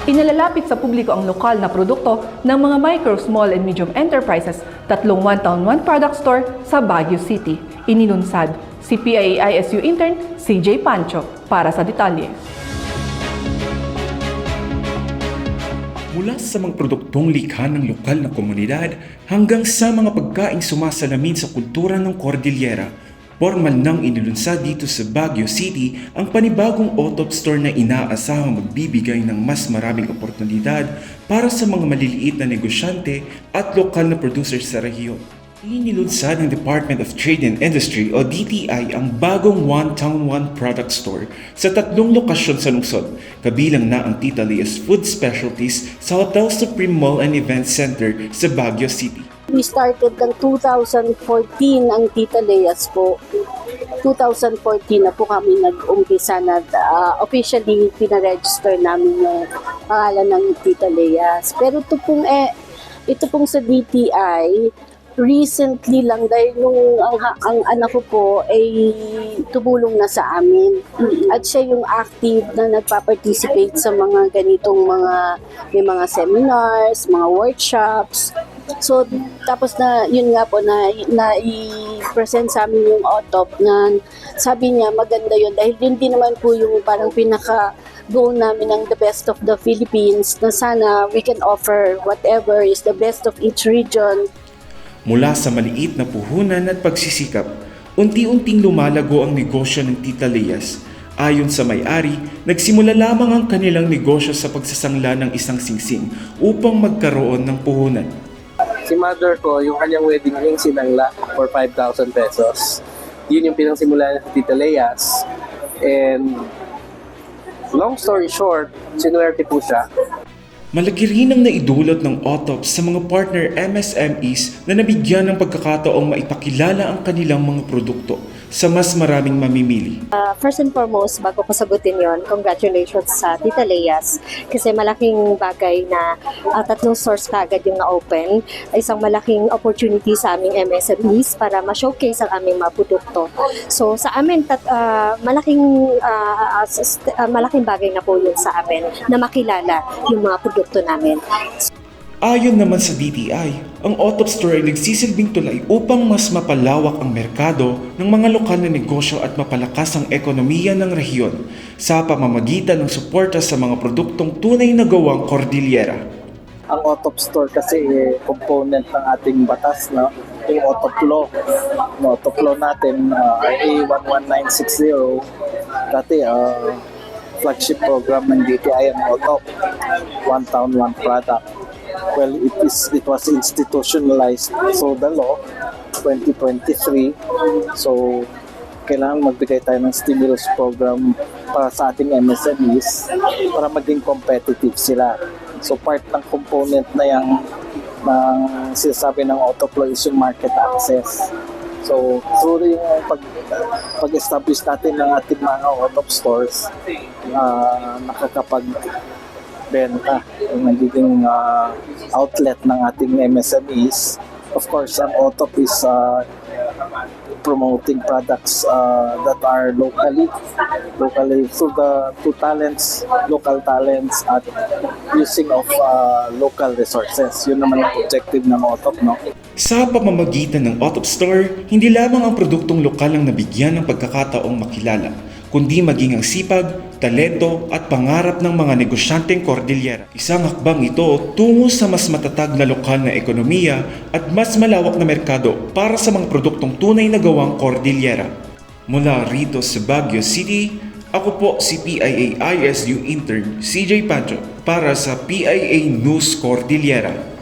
Inalalapit sa publiko ang lokal na produkto ng mga micro, small and medium enterprises, tatlong one-town, one-product store sa Baguio City. Inilunsad si PIA-ISU intern CJ Pancho para sa detalye. Mula sa mga produktong likha ng lokal na komunidad hanggang sa mga pagkaing sumasalamin sa kultura ng Cordillera, formal nang inilunsad dito sa Baguio City ang panibagong OTOP store na inaasahang magbibigay ng mas maraming oportunidad para sa mga maliliit na negosyante at lokal na producers sa rehiyon. Inilunsad ng Department of Trade and Industry o DTI ang bagong One Town One Product Store sa tatlong lokasyon sa lungsod, kabilang na ang Tita Lea's Food Specialties sa Hotel Supreme Mall and Event Center sa Baguio City. We started ng 2014 ang Tita Lea's po. 2014 na po kami nag-umpisa na officially pinaregister namin yung pangalan ng Tita Lea's. Pero ito pong sa DTI, recently lang dahil ang anak ko po ay tumulong na sa amin at siya yung active na nagpa-participate sa mga ganitong may mga seminars, mga workshops. So tapos na yun nga po na i-present sa amin yung OTOP na sabi niya maganda yun dahil yun din naman po yung parang goal namin ng the best of the Philippines na sana we can offer whatever is the best of each region. Mula sa maliit na puhunan at pagsisikap, unti-unting lumalago ang negosyo ng Tita Lea's. Ayon sa may-ari, nagsimula lamang ang kanilang negosyo sa pagsasangla ng isang singsing upang magkaroon ng puhunan. Si mother ko, yung kanyang wedding ring sinangla for 5,000 pesos. Yun yung pinangsimula ng Tita Lea's. And long story short, sinuwerte po siya. Malaki rin ang naidulot ng OTOP sa mga partner MSMEs na nabigyan ng pagkakataong maipakilala ang kanilang mga produkto sa mas maraming mamimili. First and foremost, bago ko sagutin yon, congratulations sa Tita Lea's kasi malaking bagay na tatlong stores kaagad yung na-open. Isang malaking opportunity sa aming MSMEs para ma-showcase ang aming mga produkto. So sa amin, malaking bagay na po yun sa amin na makilala yung mga produkto namin. Ayon naman sa DTI, ang OTOP Store ay nagsisilbing tulay upang mas mapalawak ang merkado ng mga lokal na negosyo at mapalakas ang ekonomiya ng rehiyon sa pamamagitan ng suporta sa mga produktong tunay na gawang Cordillera. Ang OTOP Store kasi component ng ating batas, no? Yung OTOP Law. Yung OTOP Law natin, RA 11960, dati flagship program ng DTI ang OTOP, One Town One Product. Well, it was institutionalized so the law 2023. So kailangan magbigay tayo ng stimulus program para sa ating MSMEs para maging competitive sila. So part ng component na yung sinasabi ng OTOP law is yung market access. So through yung pag-establish natin ng ating mga OTOP stores, nakakapag-benta, yung nagiging outlet ng ating MSMEs. Of course, ang OTOP is promoting products that are locally through the local talents at using of local resources. Yun naman ang objective ng OTOP, no? Sa pamamagitan ng OTOP Store, hindi lamang ang produktong lokal ang nabigyan ng pagkakataong makilala, kundi maging ang sipag, talento at pangarap ng mga negosyanteng Cordillera. Isang hakbang ito tungo sa mas matatag na lokal na ekonomiya at mas malawak na merkado para sa mga produktong tunay na gawang Cordillera. Mula rito sa Baguio City, ako po si PIA-ISU intern CJ Pancho para sa PIA News Cordillera.